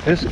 fisk.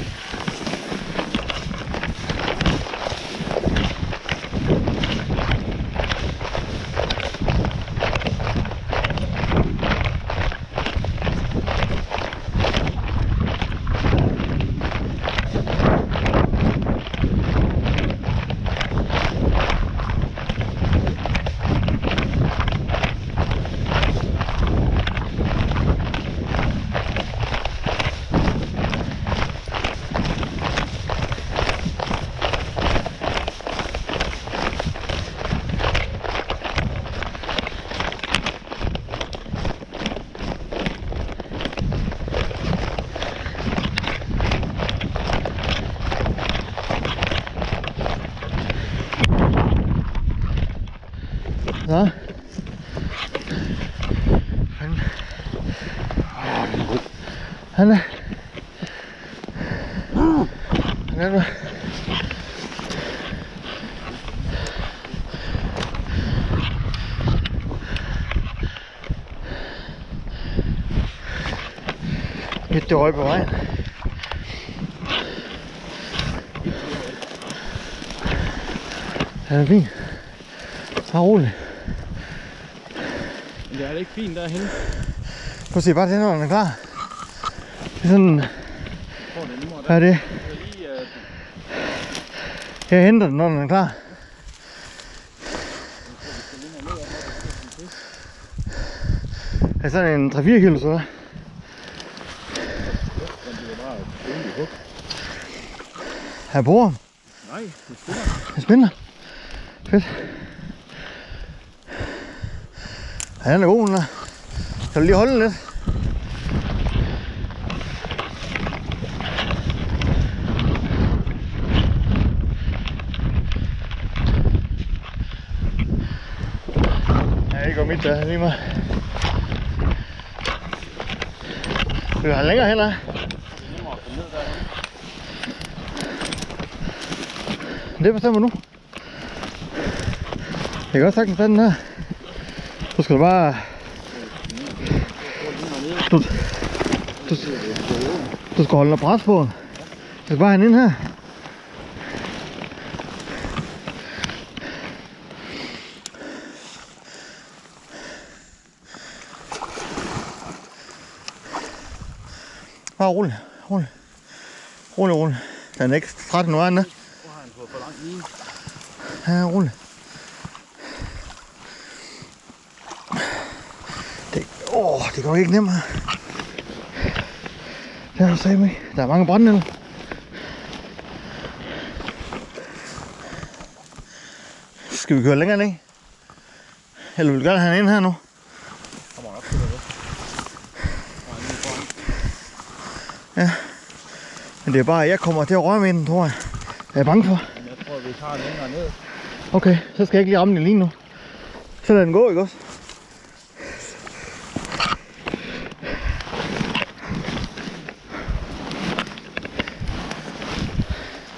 Så. Han er. Midt det røg på vejen. Han er fin. Så roligt. Men det er ikke fint derhen. Prøv at se bare den, når den er klar. Det er sådan... Hvad er det? Jeg henter den, når den er klar. Er sådan en 3-4 kilo, så? Her bruger den? Nej, det spiller. Det spiller? Fedt. Ja, den er god, den der. Kan du lige holde den lidt? Ja, det går mit der lige meget. Skal vi have længere hen, her? Det bestemmer nu. Jeg kan godt sagtens tage den her. Så skal du bare... Du skal holde noget pres på den. Du skal bare have den ind her. Bare rolig, rolig. Rolig, rolig. Den er ikke træt nu, er den der? Ja, rolig. Det går ikke nemt her. Der er sagde mig. Der er mange brændenælder. Skal vi køre længere ned? Eller vil du gerne have den ind her nu? Ja. Men det er bare, at jeg kommer til at røre med den, tror jeg. Jeg er bange for. Jeg tror, vi tager den længere ned. Okay, så skal jeg ikke lige ramme den lige nu. Så lad den gå, ikke også?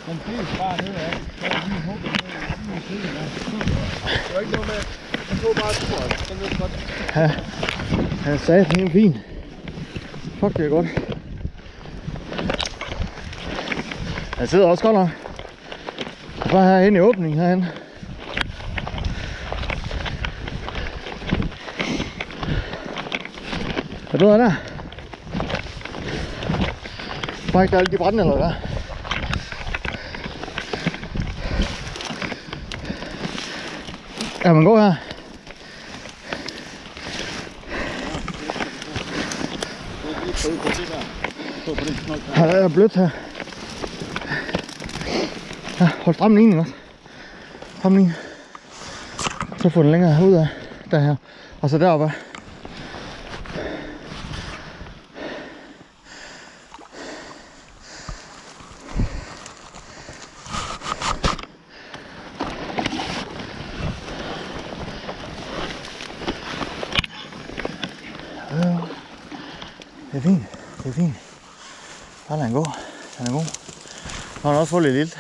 Den flyves bare nedad. Så er der lige hugget ned i siden af. Det var ikke noget med, den tog bare turen. Den ved godt. Ja, han sagde det helt fint. Fuck, det er godt. Han sidder også godt nok. Bare herinde i åbningen herhen. Er du der? Bare ikke der alle de brændenælder der. Kan man gå her? Her er blødt her. Ja, hold stram linjen også. Stram linjen. Så få den længere ud af der her. Og så deroppe. Det er fint. Det er fint. Bare lad den gå. Den er god. Nu har den også fået lidt ilt.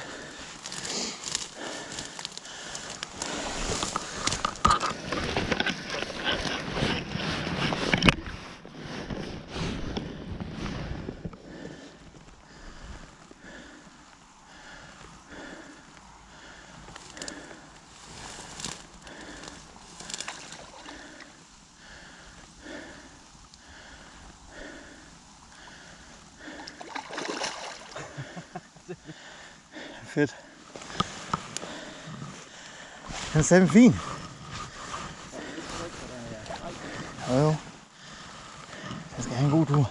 Fedt. Den er simpelthen fin. Jo. Den skal have en god tur.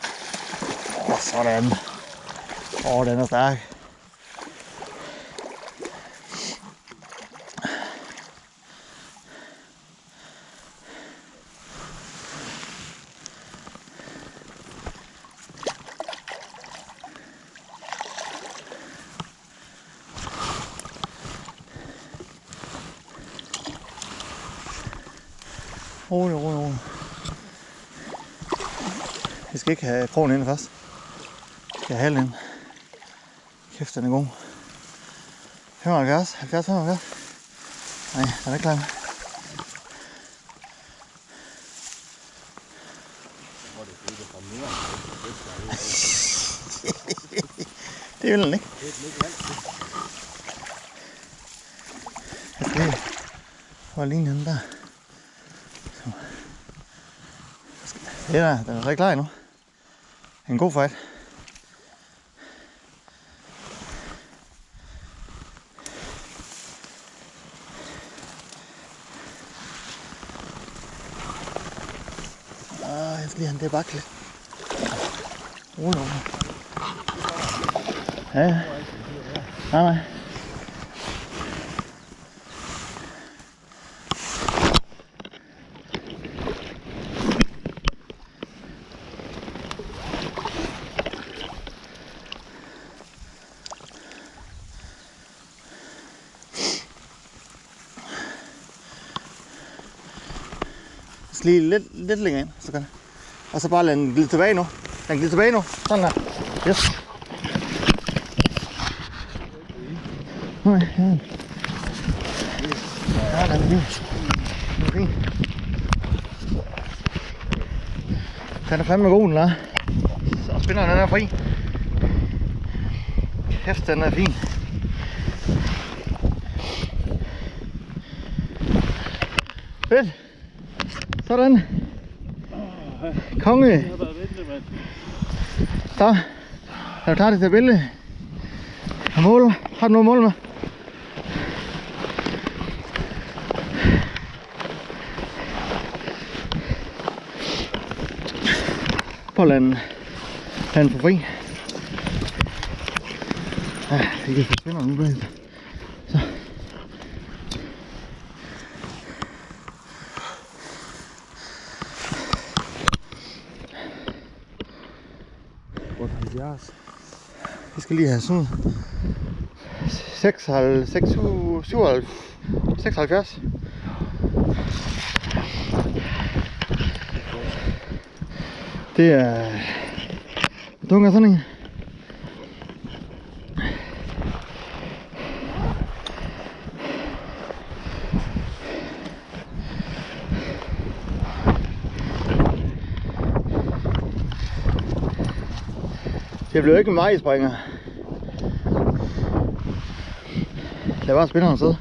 Sådan. Den er stærk. Rolig. Jeg skal ikke have krogen inde først. Jeg skal have halen ind. Kæft, den er god. 75. Nej, den er ikke klar. Det vil den ikke. Jeg skal lige holde linjen den der. Det er den er så ikke klar endnu. En god fight. Jeg skal lige have den der bakke lidt. Rolig. Ja. Nej. Lige lidt længere ind, så kan det. Og så bare lade den glide tilbage nu. Den glider tilbage nu. Sådan der. Yes. Nej, ja. Ja, den er fin. Den er fin. Den er fandme god, den er. Så spændende, den er fri. Kæft, den er fin. Fedt. Sådan. Konge. Så. Er du klar til at billede? Mål. Har du noget mål med? Prøv at lade den få fri. Ja, det kan forsvinde nu bagefter. Så. Vi skal lige have sådan 76. Det er tungt sådan en. Det bliver ikke en vejspringer. Lad bare spinderen sidde.